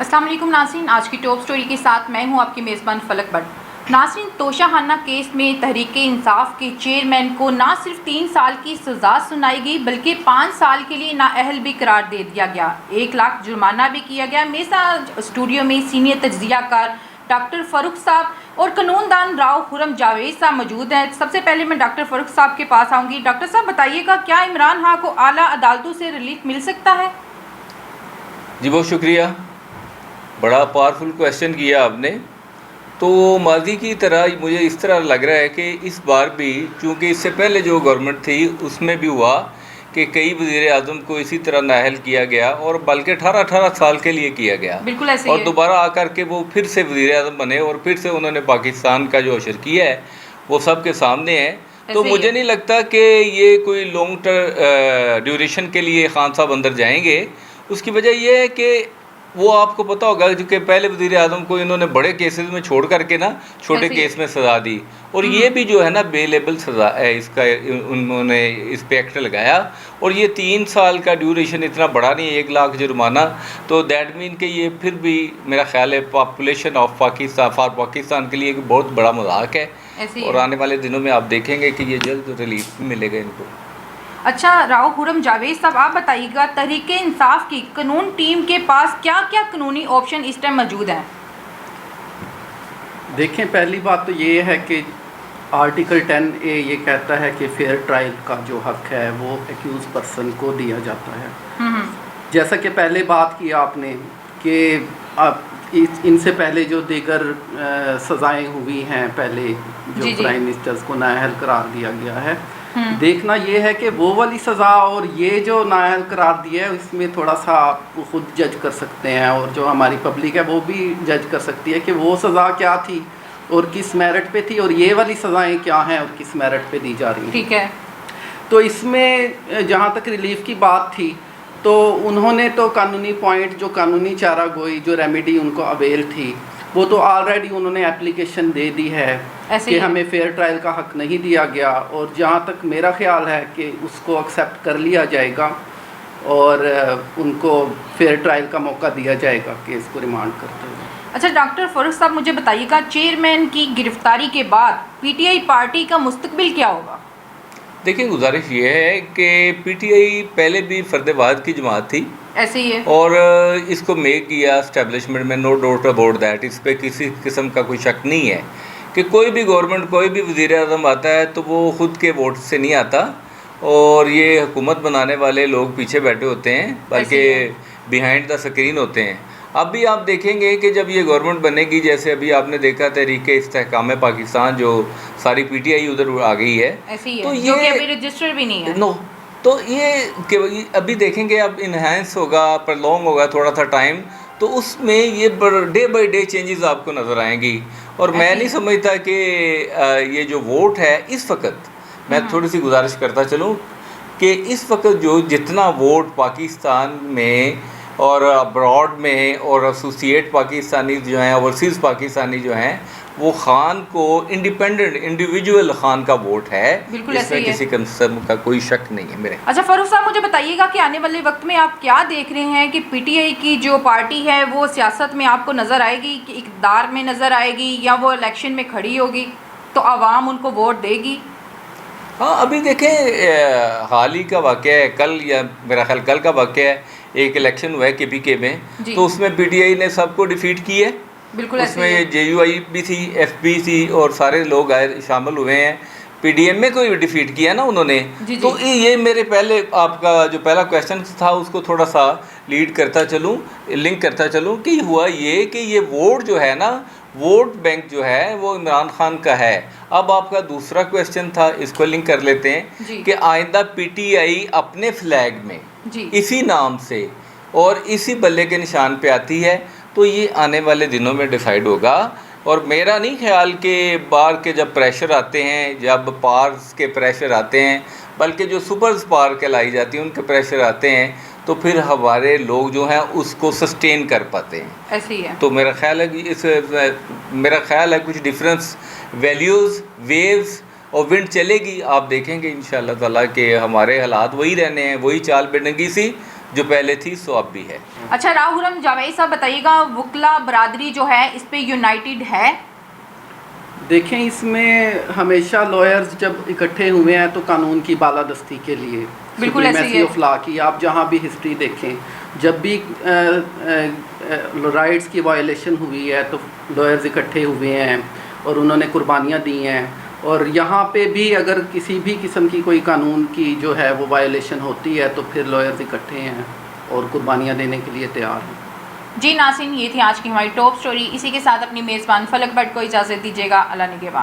अस्सलाम वालेकुम नाज़रीन, आज की टॉप स्टोरी के साथ मैं हूं आपकी मेज़बान फलक भट्ट। नाज़रीन, तोशाखाना केस में तहरीक इंसाफ के चेयरमैन को ना सिर्फ 3 साल की सज़ा सुनाई गई बल्कि 5 साल के लिए नाअहल भी करार दे दिया गया। 1 लाख जुर्माना भी किया गया। मेरे साथ स्टूडियो में सीनियर तज्ज़ियाकार डॉक्टर फ़ारूक साहब और कानूनदान राव खुरम जावेद साहब मौजूद हैं। सबसे पहले मैं डॉक्टर फ़ारूक साहब के पास आऊँगी। डॉक्टर साहब, बताइएगा, क्या इमरान खान को आला अदालतों से रिलीफ मिल सकता है? जी बहुत शुक्रिया, बड़ा पावरफुल क्वेश्चन किया आपने। तो माजी की तरह मुझे इस तरह लग रहा है कि इस बार भी, चूँकि इससे पहले जो गवर्नमेंट थी उसमें भी हुआ कि कई वज़ीर आज़म को इसी तरह नाअहल किया गया और बल्कि 18-18 साल के लिए किया गया। बिल्कुल ऐसे और दोबारा आकर के वो फिर से वज़ीर आज़म बने और फिर से उन्होंने पाकिस्तान का जो अशर किया है वो सबके सामने है। तो मुझे नहीं लगता कि ये कोई लॉन्ग ड्यूरेशन के लिए खान साहब अंदर जाएंगे। उसकी वजह यह है कि वो आपको पता होगा कि पहले वज़ीर आज़म को इन्होंने बड़े केसेस में छोड़ करके ना छोटे केस में सज़ा दी, और ये भी जो है ना बेलेबल सज़ा है इसका, उन्होंने इस पे एक्ट लगाया। और ये 3 साल का ड्यूरेशन इतना बड़ा नहीं है, 1 लाख जुर्माना, तो दैट मीन कि ये फिर भी मेरा ख्याल है पॉपुलेशन ऑफ पाकिस्तान के लिए एक बहुत बड़ा मजाक है। और आने वाले दिनों में आप देखेंगे कि ये जल्द रिलीफ मिलेगा इनको। अच्छा, राव खुरम जावेद साहब, आप बताइएगा, तहरीक इंसाफ की कानून टीम के पास क्या क्या कानूनी ऑप्शन इस टाइम मौजूद हैं? देखें, पहली बात तो ये है कि आर्टिकल 10A ये कहता है कि फेयर ट्रायल का जो हक है वो एक्यूज पर्सन को दिया जाता है। जैसा कि पहले बात की आपने कि इनसे पहले जो दीगर सज़ाएं हुई हैं, पहले जो प्राइम मिनिस्टर्स को नाअहल करार दिया गया है, देखना ये है कि वो वाली सज़ा और ये जो नाअहल करार दिया है इसमें थोड़ा सा आप खुद जज कर सकते हैं, और जो हमारी पब्लिक है वो भी जज कर सकती है कि वो सज़ा क्या थी और किस मेरिट पे थी और ये वाली सज़ाएं क्या हैं और किस मेरिट पे दी जा रही हैं। ठीक है। तो इसमें जहाँ तक रिलीफ की बात थी, तो उन्होंने तो कानूनी पॉइंट, जो कानूनी चारा गोई, जो रेमेडी उनको अवेल थी, वो तो ऑलरेडी उन्होंने एप्लीकेशन दे दी है कि हमें फेयर ट्रायल का हक नहीं दिया गया, और जहाँ तक मेरा ख्याल है कि उसको एक्सेप्ट कर लिया जाएगा और उनको फेयर ट्रायल का मौका दिया जाएगा केस को रिमांड करते हुए। अच्छा डॉक्टर फ़ारूक साहब, मुझे बताइएगा, चेयरमैन की गिरफ्तारी के बाद पीटीआई पार्टी का मुस्तकबिल क्या होगा? देखिए, गुजारिश ये है कि पीटीआई पहले भी फर्देबाद की जमात थी, ऐसे ही है, और इसको मेक किया एस्टेब्लिशमेंट में, नो डाउट अबाउट दैट। इस पर किसी किस्म का कोई शक नहीं है कि कोई भी गवर्नमेंट, कोई भी वज़ीर आज़म आता है तो वो ख़ुद के वोट से नहीं आता, और ये हुकूमत बनाने वाले लोग पीछे बैठे होते हैं, बल्कि बिहाइंड द स्क्रीन होते हैं। अब भी आप देखेंगे कि जब ये गवर्नमेंट बनेगी, जैसे अभी आपने देखा तहरीक इस्तेहकाम पाकिस्तान जो सारी पीटीआई उधर आ गई है, तो ये जो कि अभी रजिस्टर भी नहीं है। नो, तो ये अभी देखेंगे, अब इन्हांस होगा, प्रलॉन्ग होगा थोड़ा सा टाइम, तो उसमें ये डे बाई डे चेंजेस आपको नज़र आएंगी। और मैं नहीं समझता कि ये जो वोट है इस वक्त, मैं थोड़ी सी गुजारिश करता चलूँ कि इस वक्त जो जितना वोट पाकिस्तान में और अब्रॉड में और एसोसिएट पाकिस्तानी जो हैं, ओवरसीज़ पाकिस्तानी जो हैं, वो खान को इंडिपेंडेंट इंडिविजुअल खान का वोट है, इसमें किसी किस्म का कोई शक नहीं है मेरे। अच्छा फ़ारूक साहब, मुझे बताइएगा कि आने वाले वक्त में आप क्या देख रहे हैं कि पीटीआई की जो पार्टी है वो सियासत में आपको नज़र आएगी, कि इक़्तिदार में नज़र आएगी, या वो इलेक्शन में खड़ी होगी तो आवाम उनको वोट देगी? हाँ, अभी देखें, हाल ही का वाक़या है, कल या मेरा ख्याल कल का वाक़या है, एक इलेक्शन हुआ है केपीके में, तो उसमें पीटीआई ने सबको डिफीट की है। बिल्कुल, उसमें जेयूआई भी थी, एफपी थी, और सारे लोग आए शामिल हुए हैं। पीडीएमए को भी डिफीट किया ना उन्होंने। तो ये मेरे पहले आपका जो पहला क्वेश्चन था उसको थोड़ा सा लीड करता चलूँ, लिंक करता चलूँ कि हुआ ये कि ये वोट जो है ना, वोट बैंक जो है वो इमरान खान का है। अब आपका दूसरा क्वेश्चन था, इसको लिंक कर लेते हैं कि आइंदा पीटीआई अपने फ्लैग में इसी नाम से और इसी बल्ले के निशान पे आती है, तो ये आने वाले दिनों में डिसाइड होगा। और मेरा नहीं ख्याल कि बार के जब प्रेशर आते हैं, जब पार्स के प्रेशर आते हैं, बल्कि जो सुपर पार कहलाई जाती हैं उनके प्रेशर आते हैं, तो फिर हमारे लोग जो हैं उसको सस्टेन कर पाते हैं। ऐसे ही है। तो मेरा ख्याल है कि मेरा ख्याल है कुछ डिफरेंस वैल्यूज़, वेव्स और विंड चलेगी। आप देखेंगे इंशाअल्लाह ताला कि हमारे हालात वही रहने हैं, वही चाल बेनगी सी जो पहले थी सो अब भी है। अच्छा राहुल जावेद साहब बताइएगा, वकला बरादरी जो है इस पे यूनाइटेड है? देखें, इसमें हमेशा लॉयर्स जब इकट्ठे हुए हैं तो कानून की बालादस्ती के लिए, बिल्कुल ऐसे ही है। ऑफ लॉ की आप जहाँ भी हिस्ट्री देखें, जब भी राइट्स की वायलेशन हुई है तो लॉयर्स इकट्ठे हुए हैं और उन्होंने कुर्बानियाँ दी हैं। और यहाँ पे भी अगर किसी भी किस्म की कोई कानून की जो है वो वायलेशन होती है तो फिर लॉयर्स इकट्ठे हैं और कुर्बानियाँ देने के लिए तैयार हैं। जी नाज़रीन, ये थी आज की हमारी टॉप स्टोरी। इसी के साथ अपनी मेज़बान फलक भट्ट को इजाज़त दीजिएगा। अल्लाह निगहबान।